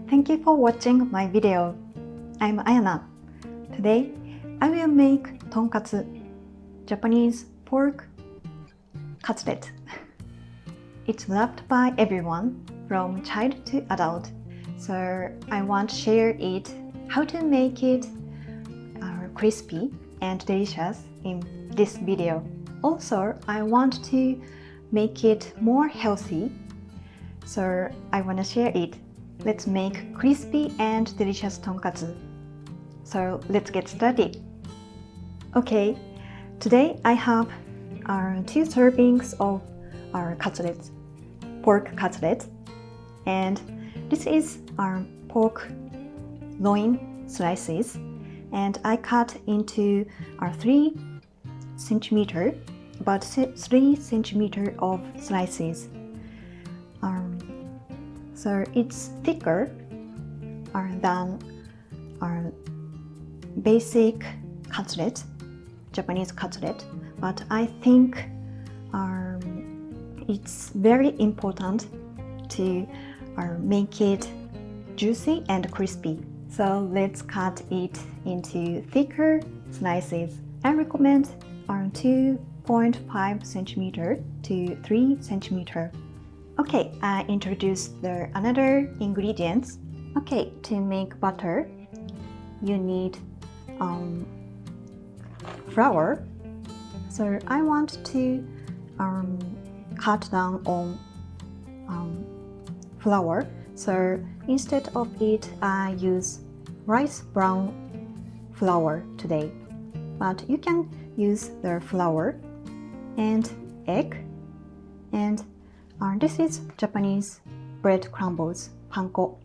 Thank you for watching my video. I'm AYANA. Today, I will make Tonkatsu, Japanese pork cutlet. It's loved by everyone, from child to adult. So I want to share it, how to make it crispy and delicious in this video. Also, I want to make it more healthy. So I want to share it. Let's make crispy and delicious tonkatsu. So let's get started. Okay, today I have 2 servings of our cutlets, pork cutlet, and this is our pork loin slices, and I cut into our 3 centimeter, about 3 centimeter of slices. So it's thicker than our basic cutlet, Japanese cutlet, but I think it's very important to make it juicy and crispy. So let's cut it into thicker slices. I recommend 2.5 centimeter to 3 centimeter. Okay, I introduce the another ingredients. Okay, to make butter, you need flour. So I want to cut down on flour. So instead of it, I use rice brown flour today. But you can use the flour and egg, and this is Japanese bread crumbles, panko.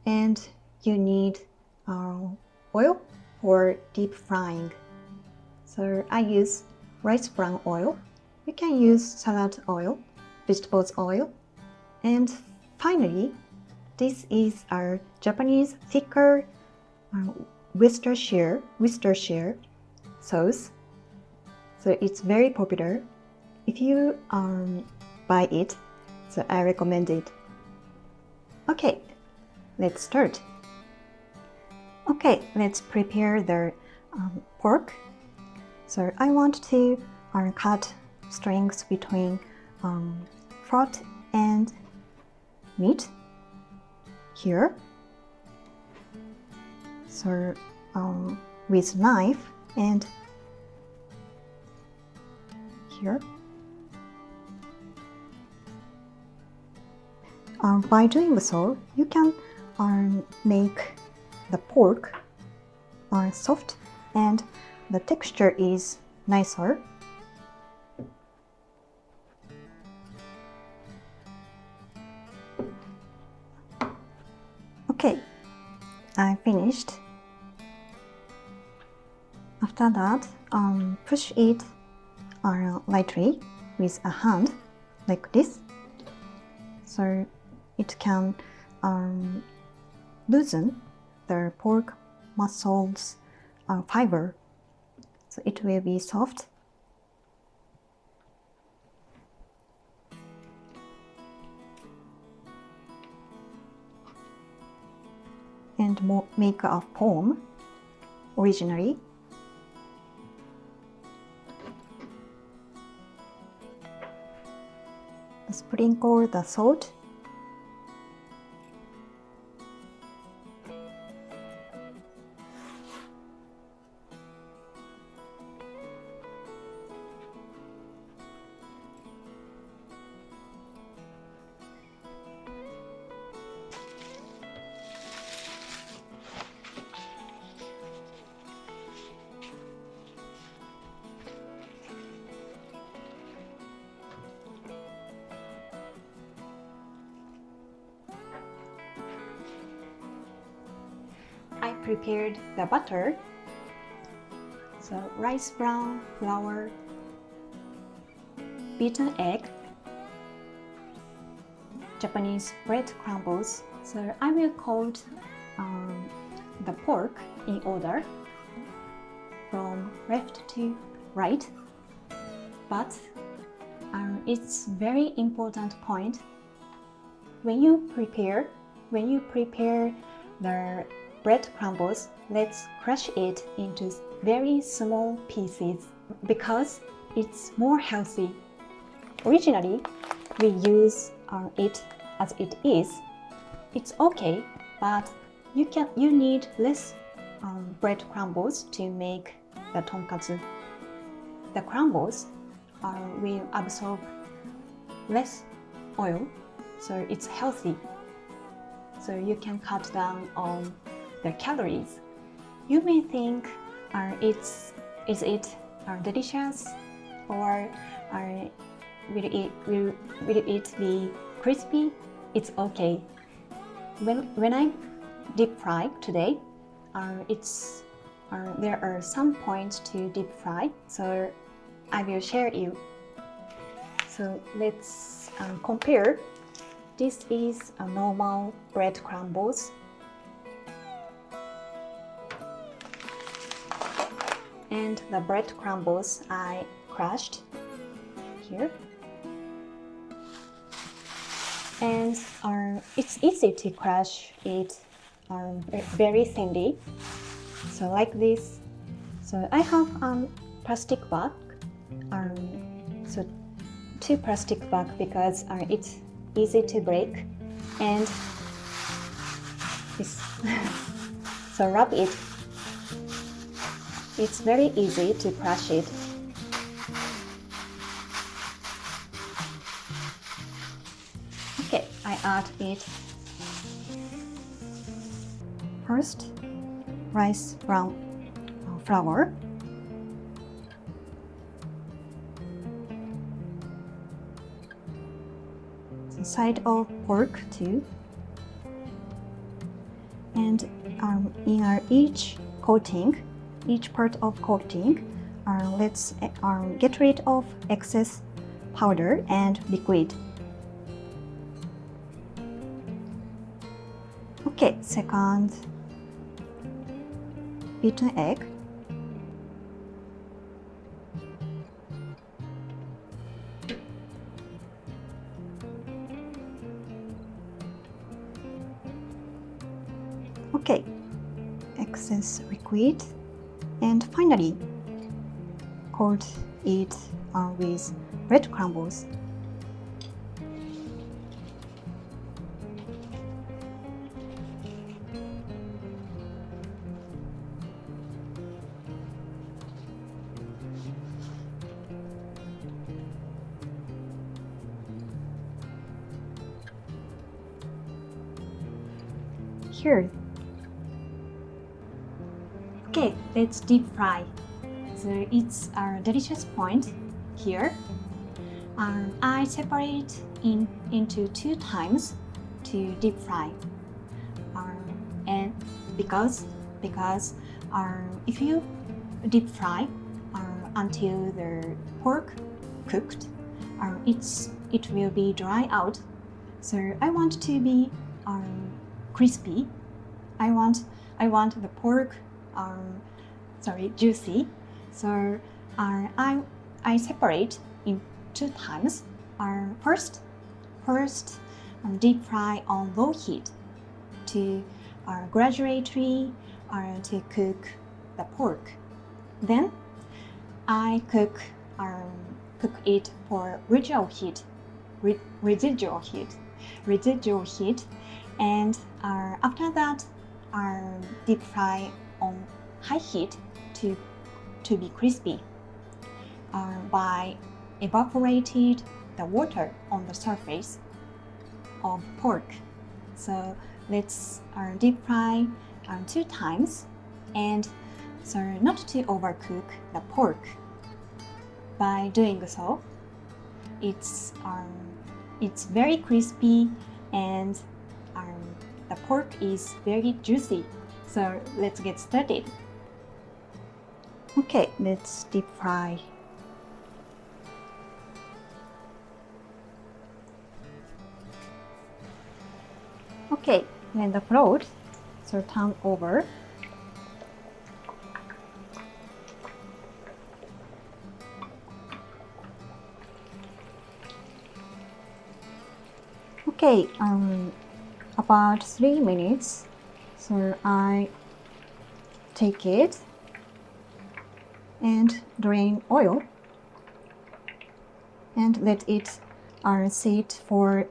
And you need oil for deep frying. So I use rice brown oil. You can use salad oil, vegetables oil. And finally, this is our Japanese thicker Worcestershire sauce. So it's very popular. If you buy it, so I recommend it. Okay, let's start. Okay, let's prepare the pork. So I want to cut strings between fat and meat here. So with knife and here. By doing so, you can make the pork soft and the texture is nicer. Okay, I finished. After that, push it lightly with a hand like this, so it can loosen the pork muscles fiber, so it will be soft. And make a foam originally. Sprinkle the salt. I prepared the butter. So rice brown flour, beaten egg, Japanese bread crumbles. So I will coat the pork in order from left to right. But it's very important point. When you prepare when you prepare the bread crumbles, let's crush it into very small pieces because it's more healthy. Originally, we use it as it is. It's okay, but you need less bread crumbles to make the tonkatsu. The crumbles will absorb less oil, so it's healthy. So you can cut down on the calories. You may think, is it delicious, or will it be crispy? It's okay. When I deep fry today, there are some points to deep fry, so I will share you. So let's compare. This is a normal bread crumbles. And the bread crumbles I crushed here. And it's easy to crush it very thinly. So like this. So I have plastic bag. So 2 plastic bag because it's easy to break, and so rub it. It's very easy to crush it. Okay, I add it. First, rice brown flour. Side of pork too, and in each part of coating, let's get rid of excess powder and liquid. Okay, second, beaten egg. Okay, excess liquid, and finally coat it with bread crumbles. Here. Okay, let's deep fry. So it's a delicious point here. I separate into 2 times to deep fry. And because if you deep fry until the pork cooked, it will be dry out. So I want to be crispy. I want the pork juicy. So I separate in 2 times. First deep fry on low heat to gradually to cook the pork. Then I cook it for residual heat, and after that deep fry on high heat to be crispy by evaporated the water on the surface of pork. So let's deep fry 2 times, and so not to overcook the pork. By doing so, it's very crispy, and the pork is very juicy. So let's get started. Okay, let's deep fry. Okay, when the float, so turn over. Okay, about 3 minutes. So I take it and drain oil and let it sit for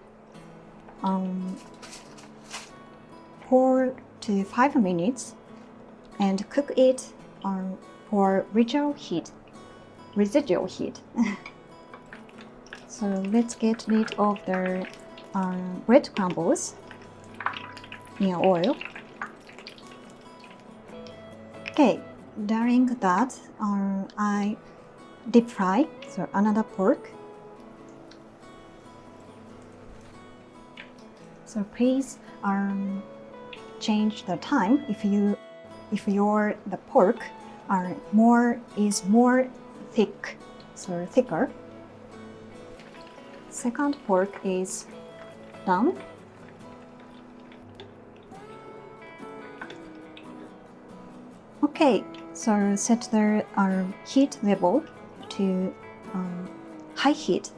4 to 5 minutes and cook it for residual heat. So let's get rid of the bread crumbles in oil. Okay, during that I deep fry another pork. So please change the time if the pork is more thick, so thicker. Second pork is done. Okay, so set the heat level to high heat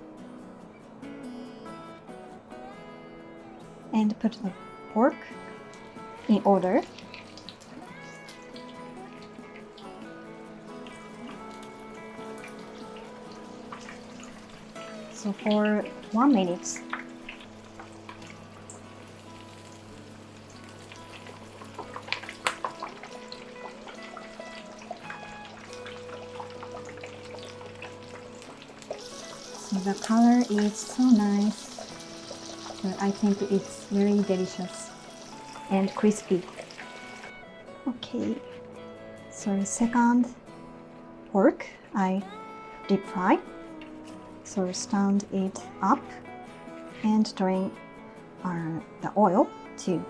and put the pork in order. So for 1 minute. So the color is so nice. So I think it's very delicious and crispy. Okay, so second pork I deep fry. So stand it up and drain the oil too.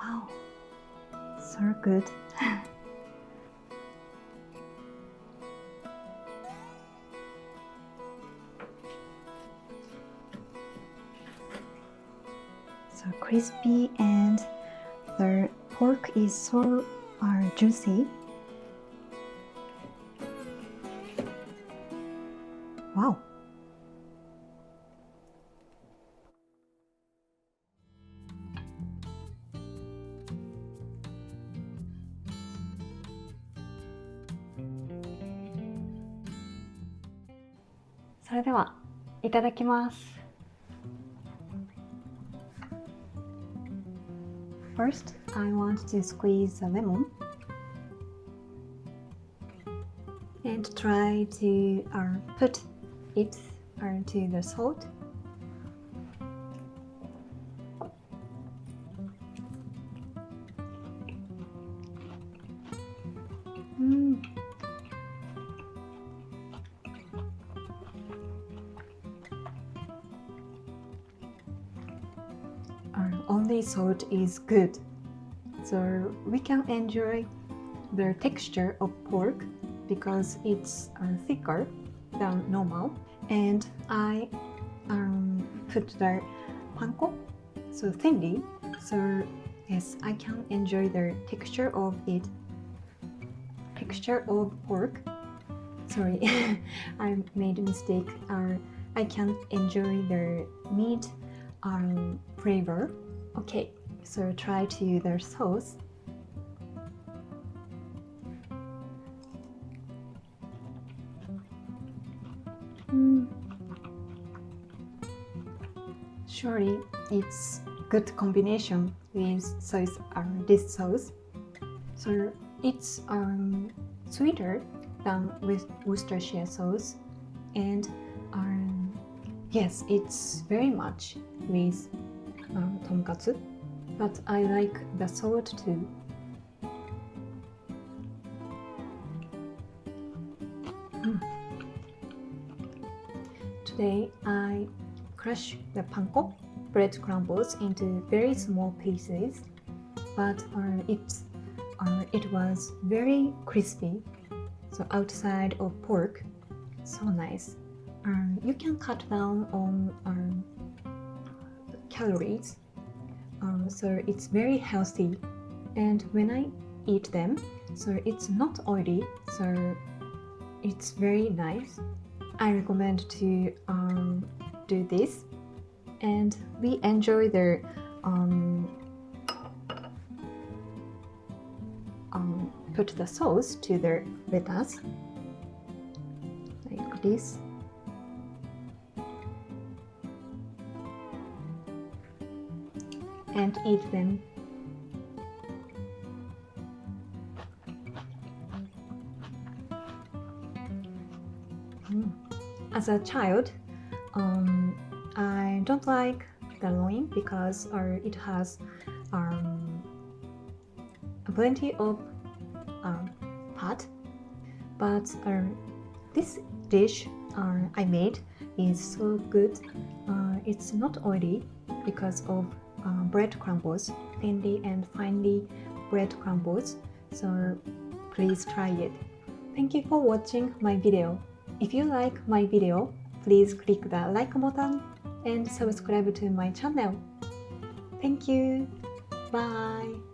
Wow, so good. So crispy and the pork is so juicy. Wow.それではいただきます。First, I want to squeeze the lemon and try to put it to the salt. Only salt is good, so we can enjoy the texture of pork because it's thicker than normal. And I put the panko so thinly, so yes, I can enjoy the texture of it. Texture of pork. Sorry, I made a mistake. I can enjoy the meat flavor. Okay, so try to the sauce. Surely it's good combination with sauce, this sauce. So it's sweeter than with Worcestershire sauce, and yes, it's very much with Tonkatsu, but I like the salt too. Today I crush the panko bread crumbles into very small pieces, but it was very crispy, so outside of pork, so nice. you can cut down on calories, so it's very healthy. And when I eat them, so it's not oily, so it's very nice. I recommend to do this, and we enjoy the put the sauce to the lettuce like this. And eat them. As a child, I don't like the loin because it has plenty of fat. But this dish I made is so good. It's not oily because of bread crumbles, thinly and finely bread crumbles. So please try it. Thank you for watching my video. If you like my video, please click the like button and subscribe to my channel. Thank you. Bye.